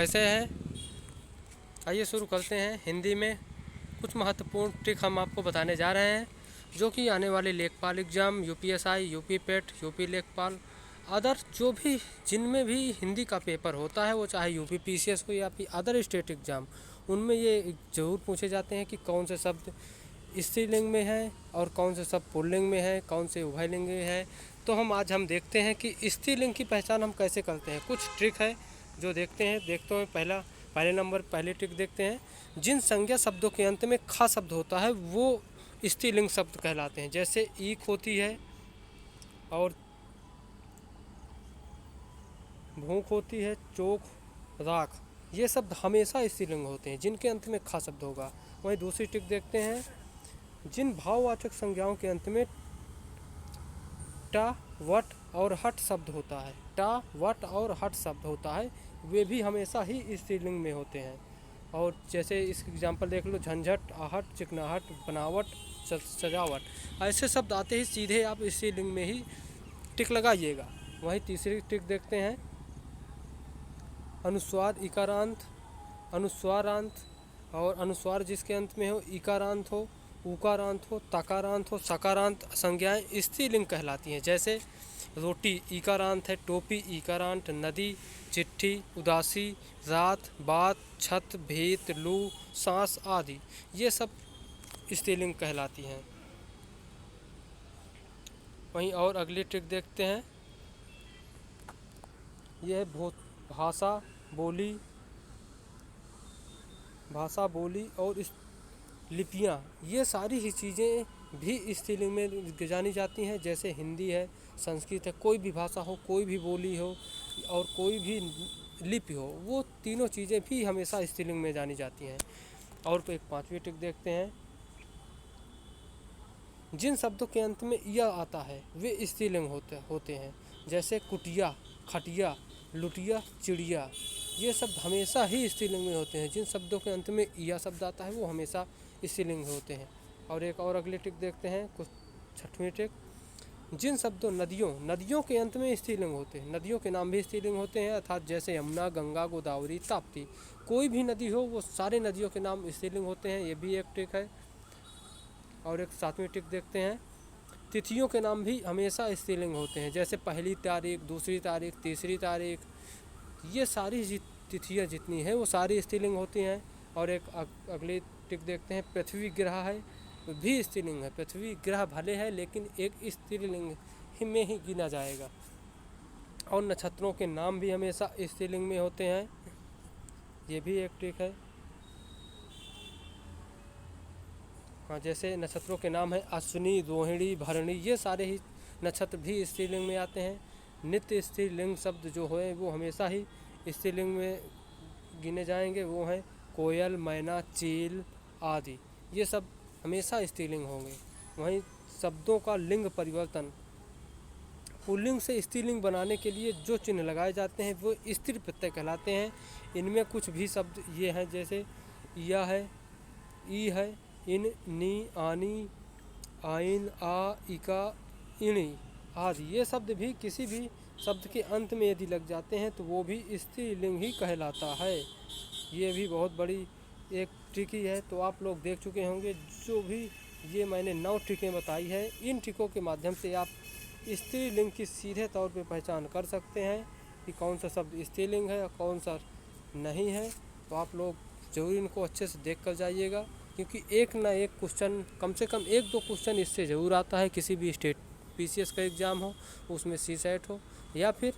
कैसे हैं? आइए शुरू करते हैं। हिंदी में कुछ महत्वपूर्ण ट्रिक हम आपको बताने जा रहे हैं जो कि आने वाले लेखपाल एग्ज़ाम, यूपीएसआई, यूपी पेट, यूपी लेखपाल, अदर जो भी जिनमें भी हिंदी का पेपर होता है, वो चाहे यूपी पीसीएस हो या फिर अदर स्टेट एग्ज़ाम, उनमें ये ज़रूर पूछे जाते हैं कि कौन से शब्द स्त्रीलिंग में है और कौन से शब्द पुल्लिंग में है, कौन से उभयलिंग में है। तो आज हम देखते हैं कि स्त्रीलिंग की पहचान हम कैसे करते हैं। कुछ ट्रिक है जो देखते हैं पहले ट्रिक देखते हैं। जिन संज्ञा शब्दों के अंत में खा शब्द होता है वो स्त्रीलिंग शब्द कहलाते हैं। जैसे ईख होती है और भूख होती है, चोख, राख, ये शब्द हमेशा स्त्रीलिंग होते हैं जिनके अंत में खा शब्द होगा। वहीं दूसरी ट्रिक देखते हैं। जिन भाववाचक संज्ञाओं के अंत में टा, वट और हट शब्द होता है, टा, वट और हट शब्द होता है, वे भी हमेशा ही स्त्रीलिंग में होते हैं। और जैसे इस एग्जांपल देख लो, झंझट, आहट, चिकनाहट, बनावट, सजावट, ऐसे शब्द आते ही सीधे आप स्त्रीलिंग में ही टिक लगाइएगा। वहीं तीसरी टिक देखते हैं। अनुस्वार इकारांत, अनुस्वारांत और अनुस्वार जिसके अंत में हो, इकारांत हो, उकारांत हो, तकारांत हो, सकारांत संज्ञाएं स्त्रीलिंग कहलाती हैं। जैसे रोटी इकारांत है, टोपी इकारांत, नदी, चिट्ठी, उदासी, रात, बात, छत, भेद, लू, सांस आदि ये सब स्त्रीलिंग कहलाती हैं। वहीं और अगली ट्रिक देखते हैं। यह भाषा बोली और लिपियाँ, ये सारी ही चीज़ें भी स्त्रीलिंग में जानी जाती हैं। जैसे हिंदी है, संस्कृत है, कोई भी भाषा हो, कोई भी बोली हो और कोई भी लिपि हो, वो तीनों चीज़ें भी हमेशा स्त्रीलिंग में जानी जाती हैं। और एक पांचवी ट्रिक देखते हैं। जिन शब्दों के अंत में या आता है वे स्त्रीलिंग होते हैं। जैसे कुटिया, खटिया, लुटिया, चिड़िया, ये शब्द हमेशा ही स्त्रीलिंग में होते हैं। जिन शब्दों के अंत में या शब्द आता है वो हमेशा स्त्रीलिंग होते हैं। और एक और अगली ट्रिक देखते हैं, कुछ छठवीं ट्रिक। जिन शब्दों नदियों के अंत में स्त्रीलिंग होते हैं, नदियों के नाम भी स्त्रीलिंग होते हैं, अर्थात जैसे यमुना, गंगा, गोदावरी, ताप्ती, कोई भी नदी हो वो सारे नदियों के नाम स्त्रीलिंग होते हैं। ये भी एक ट्रिक है। और एक सातवीं ट्रिक देखते हैं। तिथियों के नाम भी हमेशा स्त्रीलिंग होते हैं। जैसे पहली तारीख, दूसरी तारीख, तीसरी तारीख, ये सारी तिथियाँ जितनी हैं वो सारी स्त्रीलिंग होती हैं। और एक अगली ट्रिक देखते हैं। पृथ्वी ग्रह है भी स्त्रीलिंग है। पृथ्वी ग्रह भले है लेकिन एक स्त्रीलिंग में ही गिना जाएगा। और नक्षत्रों के नाम भी हमेशा स्त्रीलिंग में होते हैं। ये भी एक ट्रिक है। हाँ, जैसे नक्षत्रों के नाम है अश्विनी, रोहिणी, भरणी, ये सारे ही नक्षत्र भी स्त्रीलिंग में आते हैं। नित्य स्त्रीलिंग शब्द जो है वो हमेशा ही स्त्रीलिंग में गिने जाएंगे। वो हैं कोयल, मैना, चील आदि, ये सब हमेशा स्त्रीलिंग होंगे। वहीं शब्दों का लिंग परिवर्तन, पुल्लिंग से स्त्रीलिंग बनाने के लिए जो चिन्ह लगाए जाते हैं वो स्त्री प्रत्यय कहलाते हैं। इनमें कुछ भी शब्द ये हैं, जैसे या है, ई है, इन, नी, आनी, आइन, आ, इका, इणी आदि, ये शब्द भी किसी भी शब्द के अंत में यदि लग जाते हैं तो वो भी स्त्रीलिंग ही कहलाता है। ये भी बहुत बड़ी एक ट्रिक ही है। तो आप लोग देख चुके होंगे जो भी ये मैंने 9 ट्रिकें बताई है, इन ट्रिकों के माध्यम से आप स्त्रीलिंग की सीधे तौर पे पहचान कर सकते हैं कि कौन सा शब्द स्त्रीलिंग है और कौन सा नहीं है। तो आप लोग ज़रूर इनको अच्छे से देख कर जाइएगा, क्योंकि एक ना एक क्वेश्चन, कम से कम 1-2 क्वेश्चन इससे ज़रूर आता है। किसी भी स्टेट पीसीएस का एग्ज़ाम हो, उसमें सीसेट हो, या फिर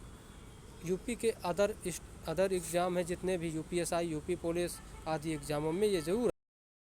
यूपी के अदर एग्ज़ाम है जितने भी, यूपीएसआई, यूपी पुलिस आदि एग्ज़ामों में ये ज़रूर